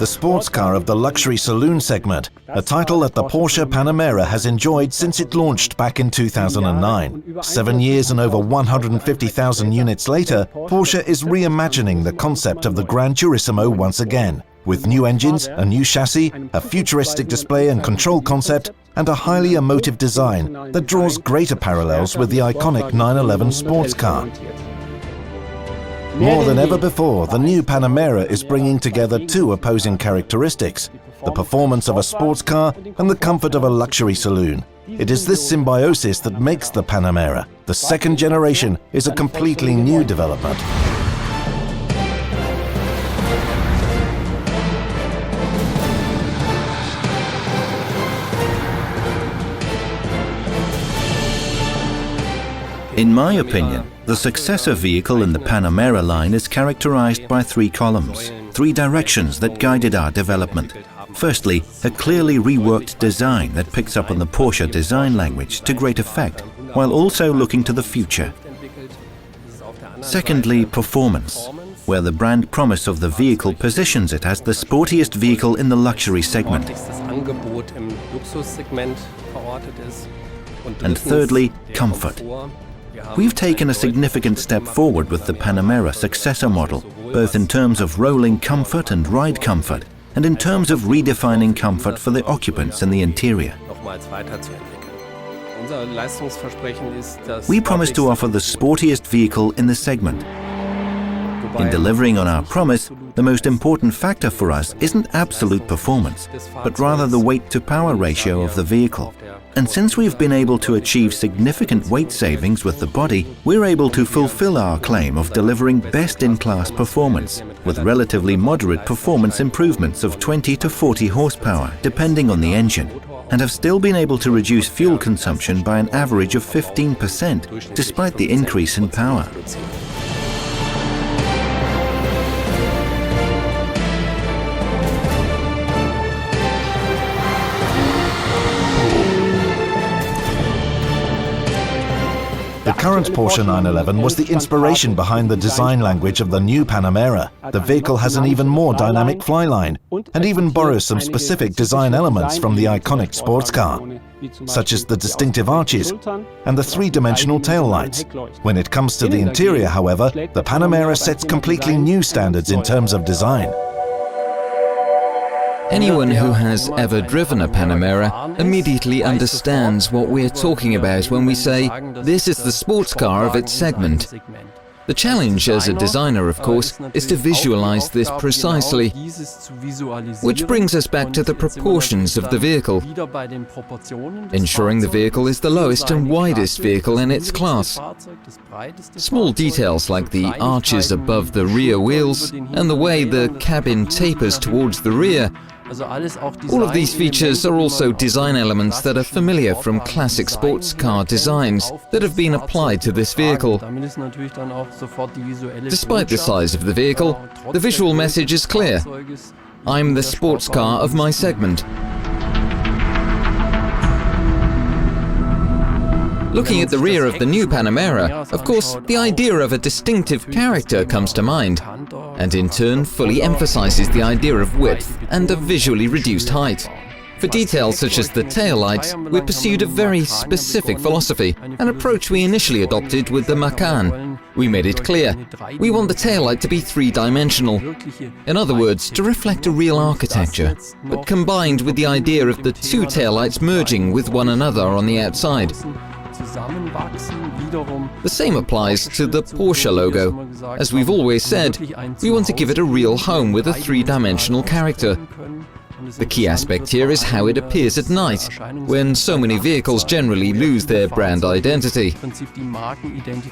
the sports car of the luxury saloon segment, a title that the Porsche Panamera has enjoyed since it launched back in 2009. 7 years and over 150,000 units later, Porsche is reimagining the concept of the Gran Turismo once again, with new engines, a new chassis, a futuristic display and control concept, and a highly emotive design that draws greater parallels with the iconic 911 sports car. More than ever before, the new Panamera is bringing together two opposing characteristics: the performance of a sports car and the comfort of a luxury saloon. It is this symbiosis that makes the Panamera. The second generation is a completely new development. In my opinion, the successor vehicle in the Panamera line is characterized by three columns, three directions that guided our development. Firstly, a clearly reworked design that picks up on the Porsche design language to great effect, while also looking to the future. Secondly, performance, where the brand promise of the vehicle positions it as the sportiest vehicle in the luxury segment. And thirdly, comfort. We've taken a significant step forward with the Panamera successor model, both in terms of rolling comfort and ride comfort, and in terms of redefining comfort for the occupants in the interior. We promise to offer the sportiest vehicle in the segment. In delivering on our promise, the most important factor for us isn't absolute performance, but rather the weight-to-power ratio of the vehicle. And since we've been able to achieve significant weight savings with the body, we're able to fulfill our claim of delivering best-in-class performance, with relatively moderate performance improvements of 20 to 40 horsepower, depending on the engine, and have still been able to reduce fuel consumption by an average of 15%, despite the increase in power. The current Porsche 911 was the inspiration behind the design language of the new Panamera. The vehicle has an even more dynamic flyline and even borrows some specific design elements from the iconic sports car, such as the distinctive arches and the three-dimensional taillights. When it comes to the interior, however, the Panamera sets completely new standards in terms of design. Anyone who has ever driven a Panamera immediately understands what we're talking about when we say, this is the sports car of its segment. The challenge as a designer, of course, is to visualize this precisely, which brings us back to the proportions of the vehicle, ensuring the vehicle is the lowest and widest vehicle in its class. Small details like the arches above the rear wheels and the way the cabin tapers towards the rear, all of these features are also design elements that are familiar from classic sports car designs that have been applied to this vehicle. Despite the size of the vehicle, the visual message is clear. I'm the sports car of my segment. Looking at the rear of the new Panamera, of course, the idea of a distinctive character comes to mind, and in turn fully emphasizes the idea of width and a visually reduced height. For details such as the taillights, we pursued a very specific philosophy, an approach we initially adopted with the Macan. We made it clear, we want the taillight to be three-dimensional. In other words, to reflect a real architecture, but combined with the idea of the two taillights merging with one another on the outside. The same applies to the Porsche logo. As we've always said, we want to give it a real home with a three-dimensional character. The key aspect here is how it appears at night, when so many vehicles generally lose their brand identity.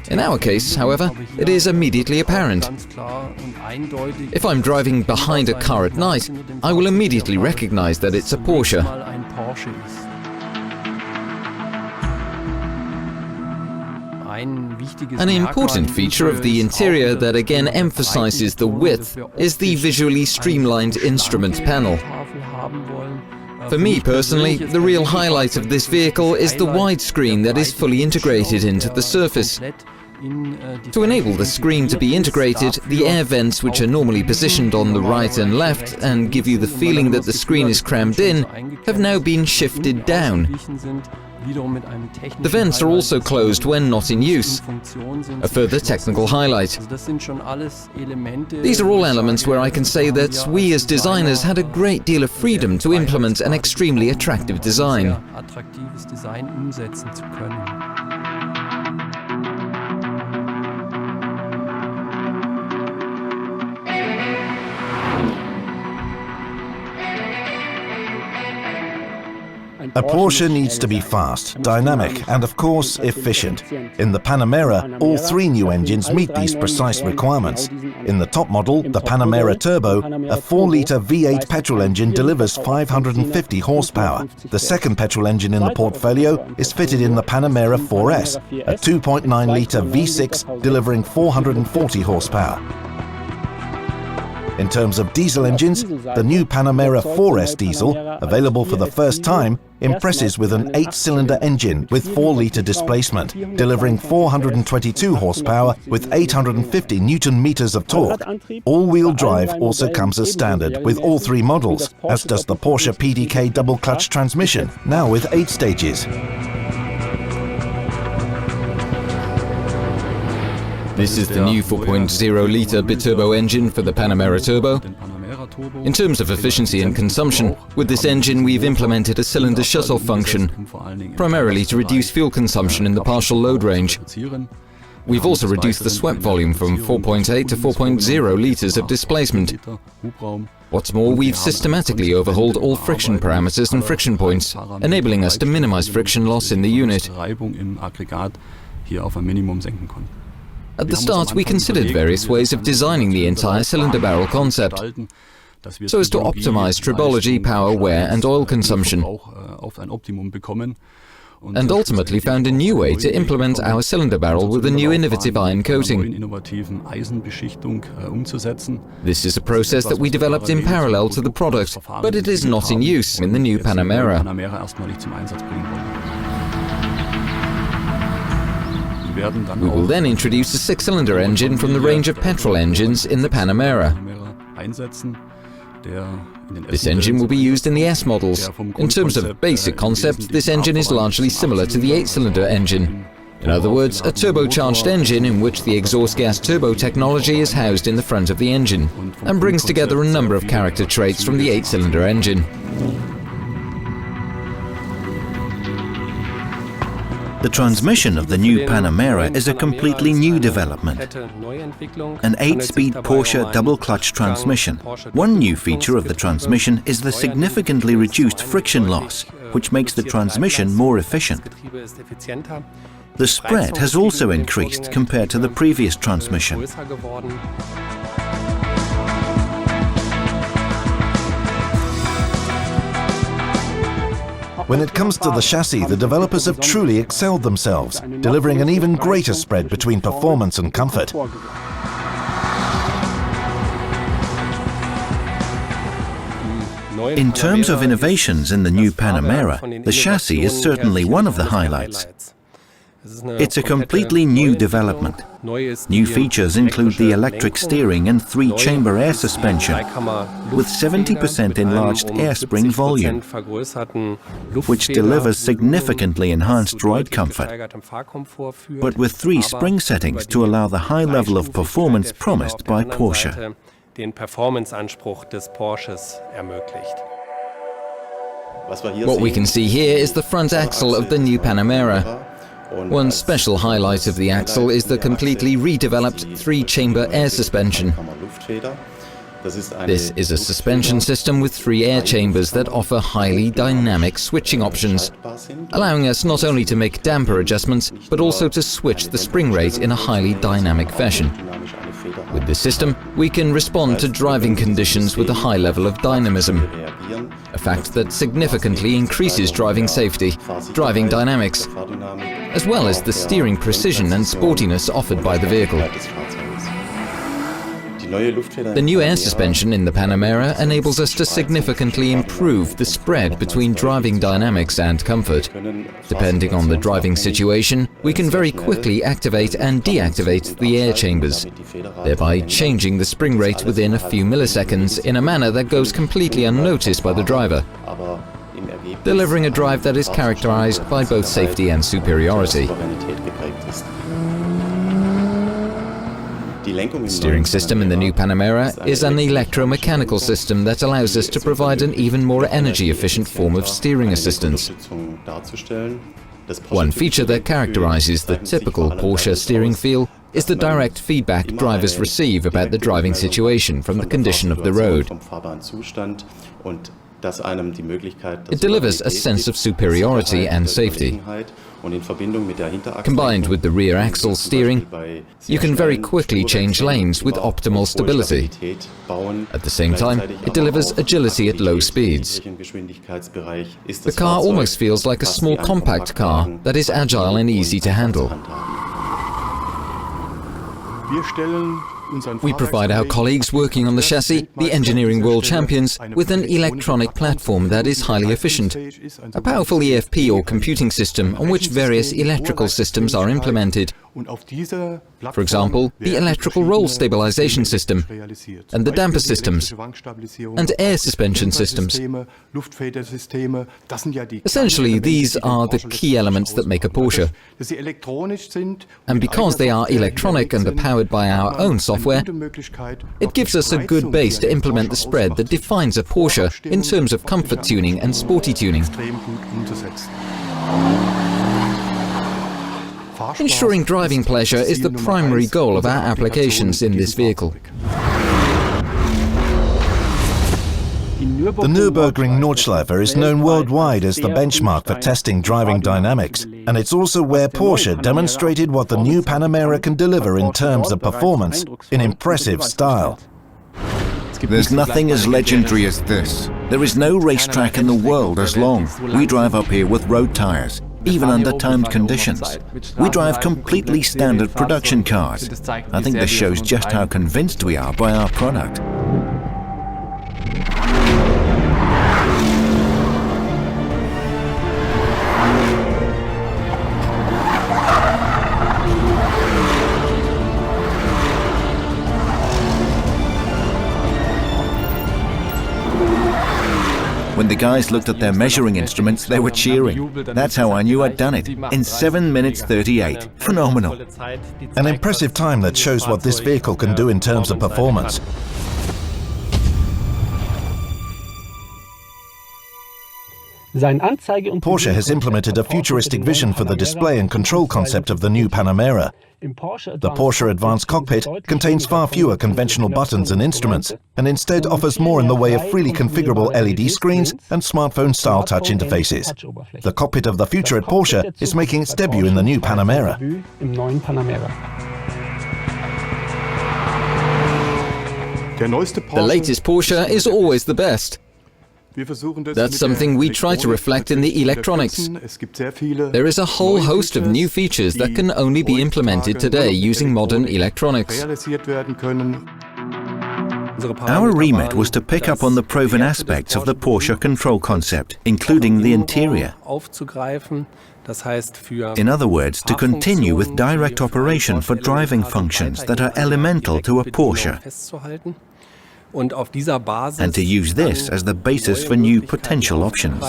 In our case, however, it is immediately apparent. If I'm driving behind a car at night, I will immediately recognize that it's a Porsche. An important feature of the interior that again emphasizes the width is the visually streamlined instrument panel. For me personally, the real highlight of this vehicle is the widescreen that is fully integrated into the surface. To enable the screen to be integrated, the air vents, which are normally positioned on the right and left and give you the feeling that the screen is crammed in, have now been shifted down. The vents are also closed when not in use, a further technical highlight. These are all elements where I can say that we as designers had a great deal of freedom to implement an extremely attractive design. A Porsche needs to be fast, dynamic and of course efficient. In the Panamera, all three new engines meet these precise requirements. In the top model, the Panamera Turbo, a 4-litre V8 petrol engine delivers 550 horsepower. The second petrol engine in the portfolio is fitted in the Panamera 4S, a 2.9-litre V6 delivering 440 horsepower. In terms of diesel engines, the new Panamera 4S diesel, available for the first time, impresses with an 8-cylinder engine with 4-litre displacement, delivering 422 horsepower with 850 Newton-meters of torque. All-wheel drive also comes as standard with all three models, as does the Porsche PDK double-clutch transmission, now with 8 stages. This is the new 4.0-litre biturbo engine for the Panamera Turbo. In terms of efficiency and consumption, with this engine we've implemented a cylinder shut-off function, primarily to reduce fuel consumption in the partial load range. We've also reduced the swept volume from 4.8 to 4.0 litres of displacement. What's more, we've systematically overhauled all friction parameters and friction points, enabling us to minimize friction loss in the unit. At the start, we considered various ways of designing the entire cylinder barrel concept, so as to optimize tribology, power, wear and oil consumption, and ultimately found a new way to implement our cylinder barrel with a new innovative iron coating. This is a process that we developed in parallel to the product, but it is not in use in the new Panamera. We will then introduce a 6-cylinder engine from the range of petrol engines in the Panamera. This engine will be used in the S models. In terms of basic concept, this engine is largely similar to the 8-cylinder engine. In other words, a turbocharged engine in which the exhaust gas turbo technology is housed in the front of the engine and brings together a number of character traits from the 8-cylinder engine. The transmission of the new Panamera is a completely new development. An 8-speed Porsche double-clutch transmission. One new feature of the transmission is the significantly reduced friction loss, which makes the transmission more efficient. The spread has also increased compared to the previous transmission. When it comes to the chassis, the developers have truly excelled themselves, delivering an even greater spread between performance and comfort. In terms of innovations in the new Panamera, the chassis is certainly one of the highlights. It's a completely new development. New features include the electric steering and 3-chamber air suspension, with 70% enlarged air spring volume, which delivers significantly enhanced ride comfort, but with 3 spring settings to allow the high level of performance promised by Porsche. What we can see here is the front axle of the new Panamera. One special highlight of the axle is the completely redeveloped 3-chamber air suspension. This is a suspension system with 3 air chambers that offer highly dynamic switching options, allowing us not only to make damper adjustments, but also to switch the spring rate in a highly dynamic fashion. With this system, we can respond to driving conditions with a high level of dynamism, a fact that significantly increases driving safety, driving dynamics, as well as the steering precision and sportiness offered by the vehicle. The new air suspension in the Panamera enables us to significantly improve the spread between driving dynamics and comfort. Depending on the driving situation, we can very quickly activate and deactivate the air chambers, thereby changing the spring rate within a few milliseconds in a manner that goes completely unnoticed by the driver, delivering a drive that is characterized by both safety and superiority. The steering system in the new Panamera is an electromechanical system that allows us to provide an even more energy-efficient form of steering assistance. One feature that characterizes the typical Porsche steering feel is the direct feedback drivers receive about the driving situation from the condition of the road. It delivers a sense of superiority and safety. Combined with the rear axle steering, you can very quickly change lanes with optimal stability. At the same time, it delivers agility at low speeds. The car almost feels like a small compact car that is agile and easy to handle. We provide our colleagues working on the chassis, the engineering world champions, with an electronic platform that is highly efficient, a powerful EFP or computing system on which various electrical systems are implemented. For example, the electrical roll stabilization system, and the damper systems, and air suspension systems. Essentially, these are the key elements that make a Porsche. And because they are electronic and are powered by our own software, it gives us a good base to implement the spread that defines a Porsche in terms of comfort tuning and sporty tuning. Ensuring driving pleasure is the primary goal of our applications in this vehicle. The Nürburgring Nordschleife is known worldwide as the benchmark for testing driving dynamics, and it's also where Porsche demonstrated what the new Panamera can deliver in terms of performance in impressive style. There's nothing as legendary as this. There is no racetrack in the world as long. We drive up here with road tires, even under timed conditions. We drive completely standard production cars. I think this shows just how convinced we are by our product. When the guys looked at their measuring instruments, they were cheering. That's how I knew I'd done it. In 7 minutes 38. Phenomenal. An impressive time that shows what this vehicle can do in terms of performance. Porsche has implemented a futuristic vision for the display and control concept of the new Panamera. The Porsche Advanced Cockpit contains far fewer conventional buttons and instruments, and instead offers more in the way of freely configurable LED screens and smartphone-style touch interfaces. The cockpit of the future at Porsche is making its debut in the new Panamera. The latest Porsche is always the best. That's something we try to reflect in the electronics. There is a whole host of new features that can only be implemented today using modern electronics. Our remit was to pick up on the proven aspects of the Porsche control concept, including the interior. In other words, to continue with direct operation for driving functions that are elemental to a Porsche, and to use this as the basis for new potential options.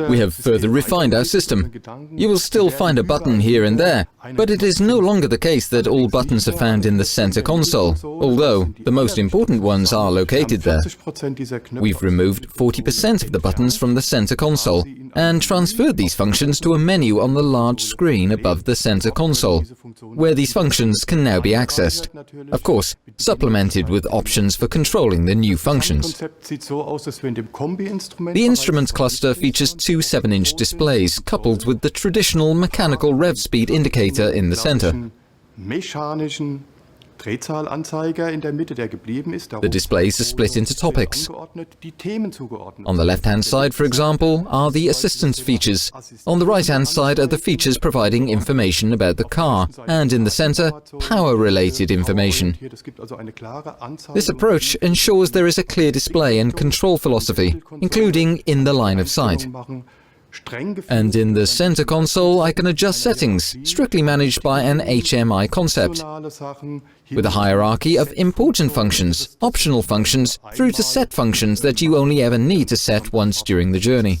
We have further refined our system. You will still find a button here and there, but it is no longer the case that all buttons are found in the center console, although the most important ones are located there. We've removed 40% of the buttons from the center console and transferred these functions to a menu on the large screen above the center console, where these functions can now be accessed. Of course, supplemented with options for controlling the new functions. The instrument cluster features two 7-inch displays coupled with the traditional mechanical rev speed indicator in the center. The displays are split into topics. On the left-hand side, for example, are the assistance features. On the right-hand side are the features providing information about the car, and in the center, power-related information. This approach ensures there is a clear display and control philosophy, including in the line of sight. And in the center console, I can adjust settings, strictly managed by an HMI concept, with a hierarchy of important functions, optional functions, through to set functions that you only ever need to set once during the journey.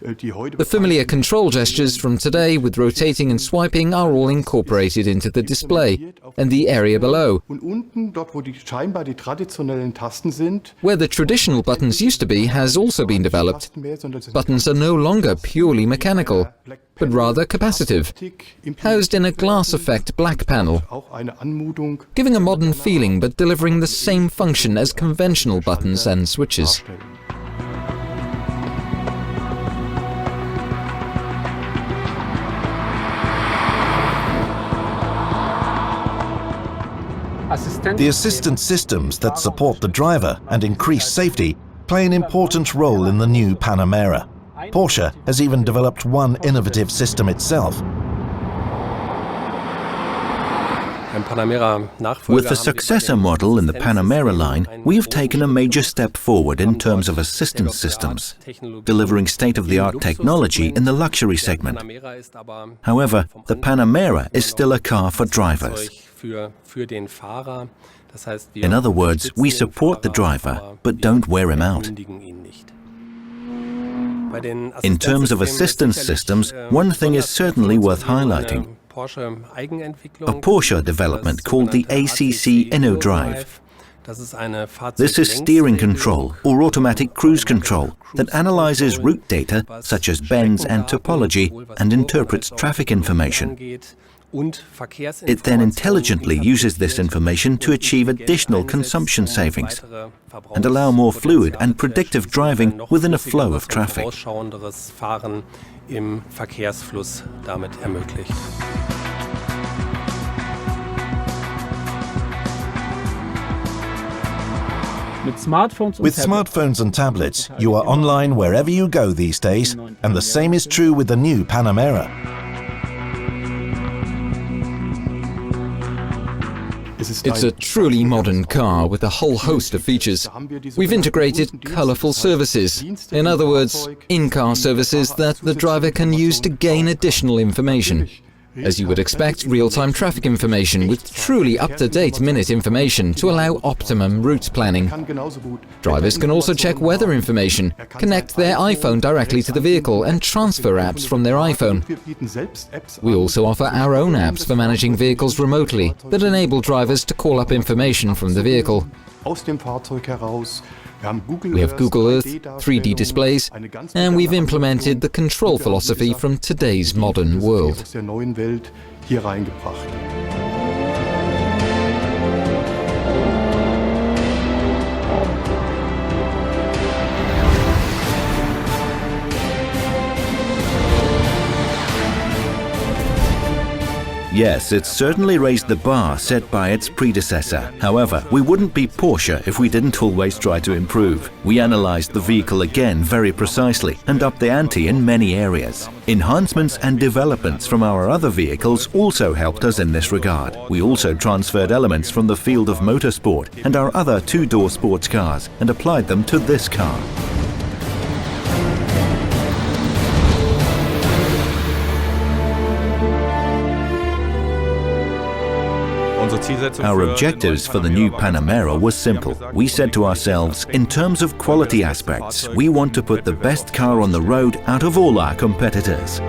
The familiar control gestures from today with rotating and swiping are all incorporated into the display, and the area below, where the traditional buttons used to be, has also been developed. Buttons are no longer purely mechanical, but rather capacitive, housed in a glass effect black panel, giving a modern feeling but delivering the same function as conventional buttons and switches. The assistance systems that support the driver and increase safety play an important role in the new Panamera. Porsche has even developed one innovative system itself. With the successor model in the Panamera line, we have taken a major step forward in terms of assistance systems, delivering state-of-the-art technology in the luxury segment. However, the Panamera is still a car for drivers. In other words, we support the driver, but don't wear him out. In terms of assistance systems, one thing is certainly worth highlighting. A Porsche development called the ACC InnoDrive. This is steering control or automatic cruise control that analyzes route data such as bends and topology and interprets traffic information. It then intelligently uses this information to achieve additional consumption savings and allow more fluid and predictive driving within a flow of traffic. With smartphones and tablets, you are online wherever you go these days, and the same is true with the new Panamera. It's a truly modern car with a whole host of features. We've integrated colourful services, in other words, in-car services that the driver can use to gain additional information. As you would expect, real-time traffic information with truly up-to-date minute information to allow optimum route planning. Drivers can also check weather information, connect their iPhone directly to the vehicle and transfer apps from their iPhone. We also offer our own apps for managing vehicles remotely that enable drivers to call up information from the vehicle. We have Google Earth, 3D displays, and we've implemented the control philosophy from today's modern world. Yes, it certainly raised the bar set by its predecessor. However, we wouldn't be Porsche if we didn't always try to improve. We analyzed the vehicle again very precisely and upped the ante in many areas. Enhancements and developments from our other vehicles also helped us in this regard. We also transferred elements from the field of motorsport and our other two-door sports cars and applied them to this car. Our objectives for the new Panamera were simple. We said to ourselves, in terms of quality aspects, we want to put the best car on the road out of all our competitors.